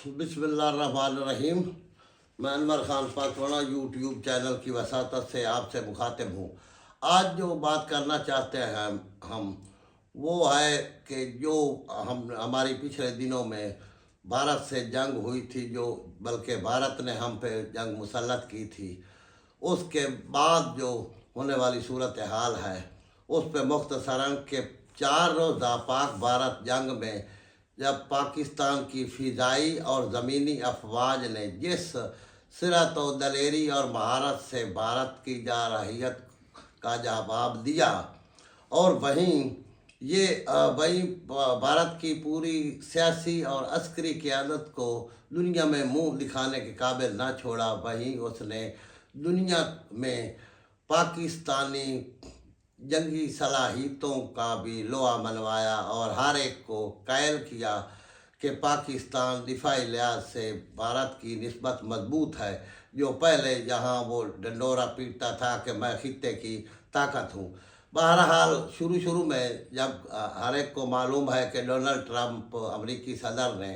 बिस्मिल्लाहिर्रहमानिर्रहीम। मैं Anwar Khan पाकवाना YouTube channel की वसातत से आपसे मुखातिब हूँ। आज जो बात करना चाहते हैं हम वो है कि जो हमारी पिछले दिनों में भारत से जंग हुई थी, जो बल्कि भारत ने हम पे जंग मुसल्लत की थी, उसके बाद जो होने वाली सूरत हाल है उस पर मुख्तसरन के 4 रोज़ा पाक भारत जंग में जब पाकिस्तान की फ़िज़ाई और ज़मीनी अफवाज ने जिस सिरत व दलेरी और महारत से भारत की जारहियत का जवाब दिया, और वहीं भारत की पूरी सियासी और अस्करी क़यादत को दुनिया में मुंह दिखाने के काबिल न छोड़ा, वहीं उसने दुनिया में पाकिस्तानी जंगी सलाहियतों का भी लोहा मनवाया और हर एक को कायल किया कि पाकिस्तान दिफाई लिहाज से भारत की निस्बत मजबूत है, जो पहले जहां वो डंडोरा पीटता था कि मैं खित्ते की ताकत हूँ। बहरहाल शुरू में जब हर एक को मालूम है कि डोनाल्ड ट्रंप अमरीकी सदर ने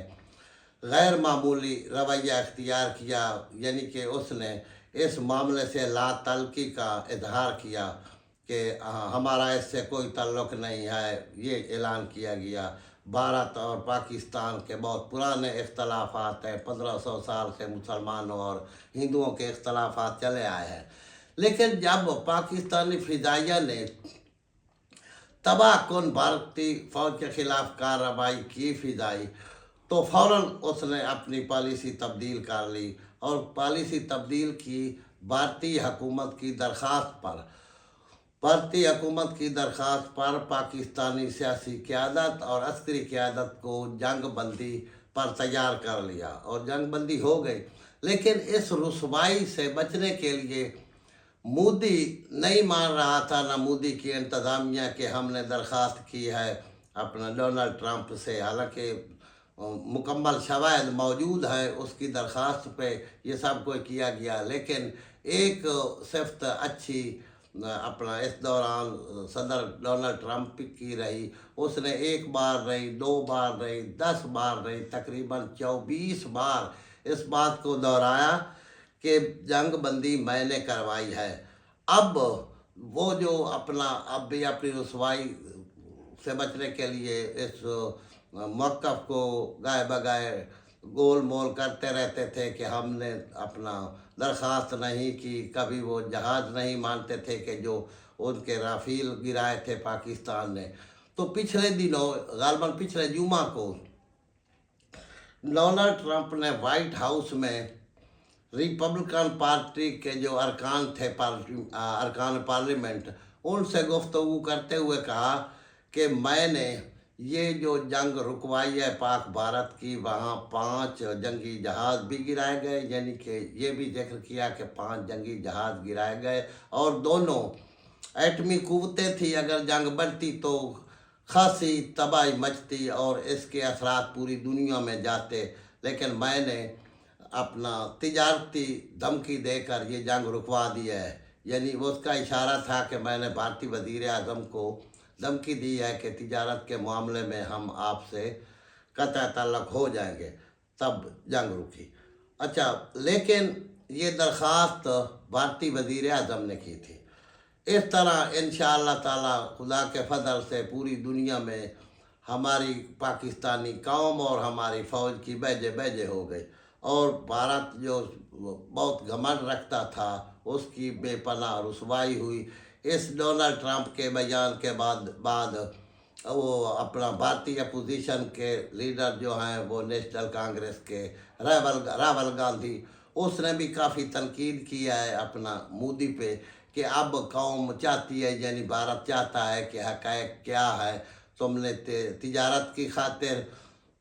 गैर मामूली रवैया इख्तियार किया, यानी कि उसने इस मामले से लातल्की का इजहार किया कि हमारा इससे कोई ताल्लुक़ नहीं है, ये ऐलान किया गया। भारत और पाकिस्तान के बहुत पुराने इख्तलाफात हैं, 1500 साल से मुसलमानों और हिंदुओं के इख्तलाफात चले आए हैं। लेकिन जब पाकिस्तानी फ़िज़ाइया ने तबाह कुन भारतीय फ़ौज के ख़िलाफ़ कार्रवाई की फ़िज़ाई, तो फ़ौरन उसने अपनी पॉलिसी तब्दील कर ली और पॉलिसी तब्दील की भारतीय हुकूमत की दरख्वास्त पर पाकिस्तानी सियासी क़यादत और अस्करी क़यादत को जंग बंदी पर तैयार कर लिया और जंग बंदी हो गई। लेकिन इस रुसवाई से बचने के लिए मोदी नहीं मान रहा था, ना मोदी की इंतज़ामिया कि हमने दरख्वास्त की है अपना डोनाल्ड ट्रंप से, हालांकि मुकम्मल शवाहिद मौजूद है उसकी दरख्वास्त पे ये सब कोई किया गया। लेकिन एक सिफ्त अच्छी अपना इस दौरान सदर डोनाल्ड ट्रंप की रही, उसने 1 बार नहीं, 2 बार नहीं, 10 बार नहीं, तकरीबन 24 बार इस बात को दोहराया कि जंग बंदी मैंने करवाई है। अब वो जो अब भी अपनी रुसवाई से बचने के लिए इस मौक़िफ़ को गाए बगाए गोल मोल करते रहते थे कि हमने अपना दरख्वास्त नहीं की। कभी वो जहाज़ नहीं मानते थे कि जो उनके राफेल गिराए थे पाकिस्तान ने। तो पिछले दिनों ग़ालिबन पिछले जुमा को डोनाल्ड ट्रंप ने वाइट हाउस में रिपब्लिकन पार्टी के जो अरकान पार्लियामेंट उनसे गुफ्तगू करते हुए कहा कि मैंने ये जो जंग रुकवाई है पाक भारत की, वहाँ 5 जंगी जहाज़ भी गिराए गए, यानी कि ये भी जिक्र किया कि 5 जंगी जहाज़ गिराए गए और दोनों एटमी क़ुव्वतें थी। अगर जंग बढ़ती तो खासी तबाही मचती और इसके असरात पूरी दुनिया में जाते, लेकिन मैंने अपना तिजारती धमकी देकर ये जंग रुकवा दिया है। यानी उसका इशारा था कि मैंने भारतीय वज़ीर आज़म को धमकी दी है कि तिजारत के मामले में हम आपसे कतई ताल्लुक़ हो जाएंगे, तब जंग रुकी। अच्छा, लेकिन ये दरख्वास्त भारतीय वज़ीर आज़म ने की थी। इस तरह इंशाअल्लाह ताला खुदा के फजल से पूरी दुनिया में हमारी पाकिस्तानी कौम और हमारी फ़ौज की बेजे हो गई और भारत जो बहुत घमंड रखता था उसकी बेपनाह रुसवाई हुई। इस डोनाल्ड ट्रंप के बयान के बाद वो अपना भारतीय अपोजिशन के लीडर जो हैं वो नेशनल कांग्रेस के राहुल गांधी, उसने भी काफ़ी तनकीद किया है अपना मोदी पे कि अब कौम चाहती है, यानी भारत चाहता है कि हक़ाइक़ क्या है। तुमने तिजारत की खातिर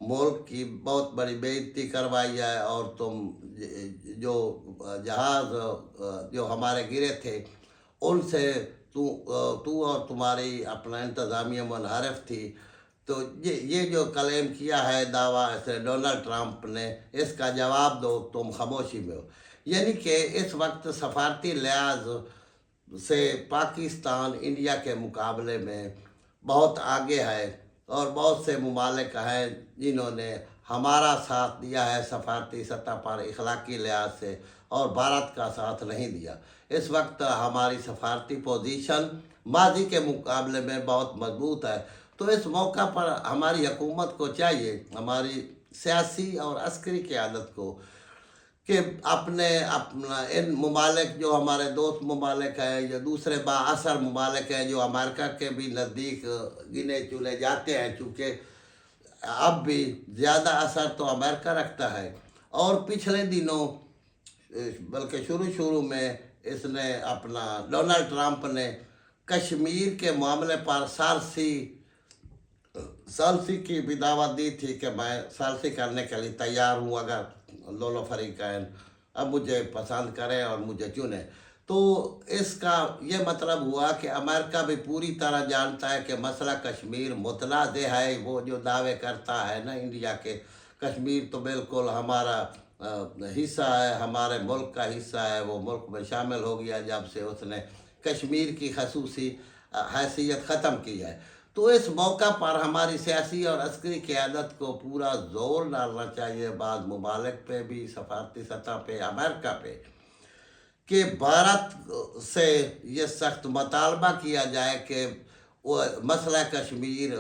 मुल्क की बहुत बड़ी बेइज्जती करवाई है और तुम जो जहाज़ जो हमारे गिरे थे उनसे तू और तुम्हारी अपना इंतज़ामिया मुनहरफ थी। तो ये जो क्लेम किया है दावा से डोनाल्ड ट्रंप ने, इसका जवाब दो, तुम खामोशी में हो। यानी कि इस वक्त सफारती लिहाज से पाकिस्तान इंडिया के मुकाबले में बहुत आगे है और बहुत से ममालिक हैं जिन्होंने ہمارا ساتھ دیا ہے سفارتی سطح پر اخلاقی لحاظ سے، اور بھارت کا ساتھ نہیں دیا۔ اس وقت ہماری سفارتی پوزیشن ماضی کے مقابلے میں بہت مضبوط ہے۔ تو اس موقع پر ہماری حکومت کو چاہیے، ہماری سیاسی اور عسکری قیادت کو، کہ اپنا ان ممالک جو ہمارے دوست ممالک ہیں یا دوسرے بااثر ممالک ہیں جو امریکہ کے بھی نزدیک گنے چنے جاتے ہیں، چونکہ اب بھی زیادہ اثر تو امریکہ رکھتا ہے، اور پچھلے دنوں بلکہ شروع میں اس نے ڈونلڈ ٹرمپ نے کشمیر کے معاملے پر ثالثی کی بھی دعوت دی تھی کہ میں ثالثی کرنے کے لیے تیار ہوں اگر دونوں فریقین اب مجھے پسند کریں اور مجھے چنیں۔ تو اس کا یہ مطلب ہوا کہ امریکہ بھی پوری طرح جانتا ہے کہ مسئلہ کشمیر متنازع ہے۔ وہ جو دعوے کرتا ہے نا انڈیا کے، کشمیر تو بالکل ہمارا حصہ ہے، ہمارے ملک کا حصہ ہے، وہ ملک میں شامل ہو گیا جب سے اس نے کشمیر کی خصوصی حیثیت ختم کی ہے۔ تو اس موقع پر ہماری سیاسی اور عسکری قیادت کو پورا زور ڈالنا چاہیے بعض ممالک پہ بھی، سفارتی سطح پہ امریکہ پہ، کہ بھارت سے یہ سخت مطالبہ کیا جائے کہ وہ مسئلہ کشمیر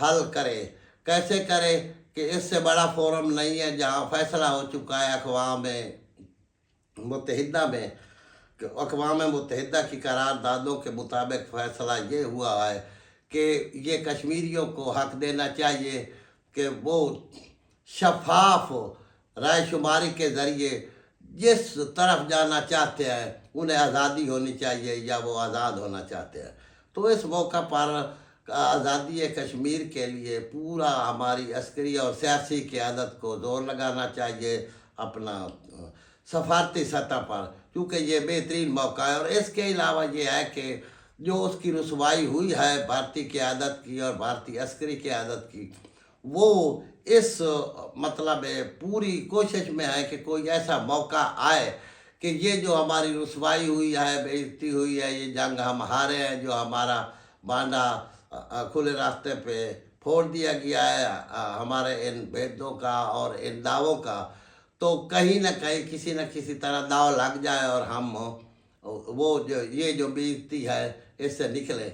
حل کرے۔ کیسے کرے کہ اس سے بڑا فورم نہیں ہے جہاں فیصلہ ہو چکا ہے اقوام متحدہ میں، کہ اقوام متحدہ کی قراردادوں کے مطابق فیصلہ یہ ہوا ہے کہ یہ کشمیریوں کو حق دینا چاہیے کہ وہ شفاف رائے شماری کے ذریعے جس طرف جانا چاہتے ہیں انہیں آزادی ہونی چاہیے یا وہ آزاد ہونا چاہتے ہیں۔ تو اس موقع پر آزادی کشمیر کے لیے پورا ہماری عسکری اور سیاسی قیادت کو زور لگانا چاہیے سفارتی سطح پر، کیونکہ یہ بہترین موقع ہے۔ اور اس کے علاوہ یہ ہے کہ جو اس کی رسوائی ہوئی ہے بھارتی قیادت کی اور بھارتی عسکری قیادت کی، وہ اس پوری کوشش میں ہے کہ کوئی ایسا موقع آئے کہ یہ جو ہماری رسوائی ہوئی ہے، بے عزتی ہوئی ہے، یہ جنگ ہم ہارے ہیں، جو ہمارا بانڈا کھلے راستے پہ پھوڑ دیا گیا ہے ہمارے ان بھیدوں کا اور ان دعووں کا، تو کہیں نہ کہیں کسی نہ کسی طرح داؤ لگ جائے اور ہم یہ جو بے عزتی ہے اس سے نکلے۔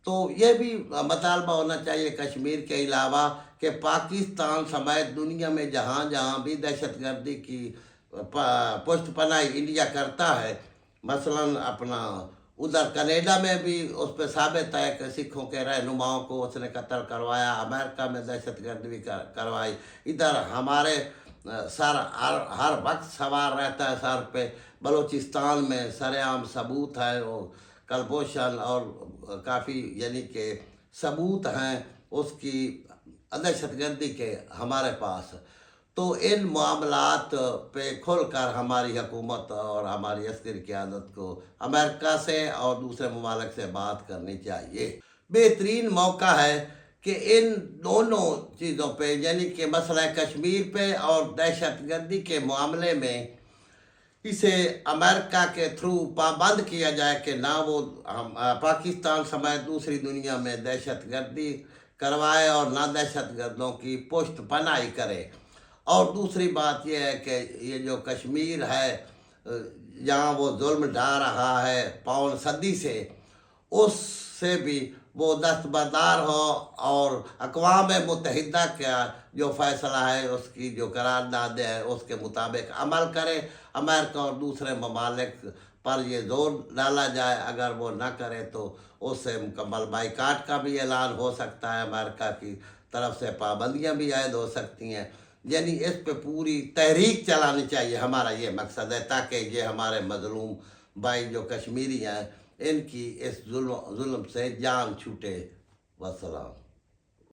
تو یہ بھی مطالبہ ہونا چاہیے کشمیر کے علاوہ کہ پاکستان سمیت دنیا میں جہاں جہاں بھی دہشت گردی کی پشت پناہی انڈیا کرتا ہے، مثلاً ادھر کینیڈا میں بھی اس پہ ثابت ہے کہ سکھوں کے رہنماؤں کو اس نے قتل کروایا، امریکہ میں دہشت گردی بھی کروائی، ادھر ہمارے سر ہر وقت سوار رہتا ہے سر پہ، بلوچستان میں سر عام ثبوت ہے، وہ کلبھوشن اور کافی یعنی کہ ثبوت ہیں اس کی دہشت گردی کے ہمارے پاس۔ تو ان معاملات پہ کھل کر ہماری حکومت اور ہماری عسکری قیادت کو امریکہ سے اور دوسرے ممالک سے بات کرنی چاہیے۔ بہترین موقع ہے کہ ان دونوں چیزوں پہ یعنی کہ مسئلہ کشمیر پہ اور دہشت گردی کے معاملے میں اسے امریکہ کے تھرو پابند کیا جائے کہ نہ وہ پاکستان سمیت دوسری دنیا میں دہشت گردی کروائے اور نہ دہشت گردوں کی پشت پناہی کرے۔ اور دوسری بات یہ ہے کہ یہ جو کشمیر ہے جہاں وہ ظلم ڈھا رہا ہے پون صدی سے، اس سے بھی وہ دستبردار ہو اور اقوام متحدہ کا جو فیصلہ ہے اس کی جو قراردادیں ہیں اس کے مطابق عمل کرے۔ امریکہ اور دوسرے ممالک پر یہ زور ڈالا جائے، اگر وہ نہ کرے تو اس سے مکمل بائیکاٹ کا بھی اعلان ہو سکتا ہے، امریکہ کی طرف سے پابندیاں بھی عائد ہو سکتی ہیں۔ یعنی اس پہ پوری تحریک چلانی چاہیے، ہمارا یہ مقصد ہے، تاکہ یہ ہمارے مظلوم بھائی جو کشمیری ہیں ان کی اس ظلم سے جان چھوٹے۔ والسلام۔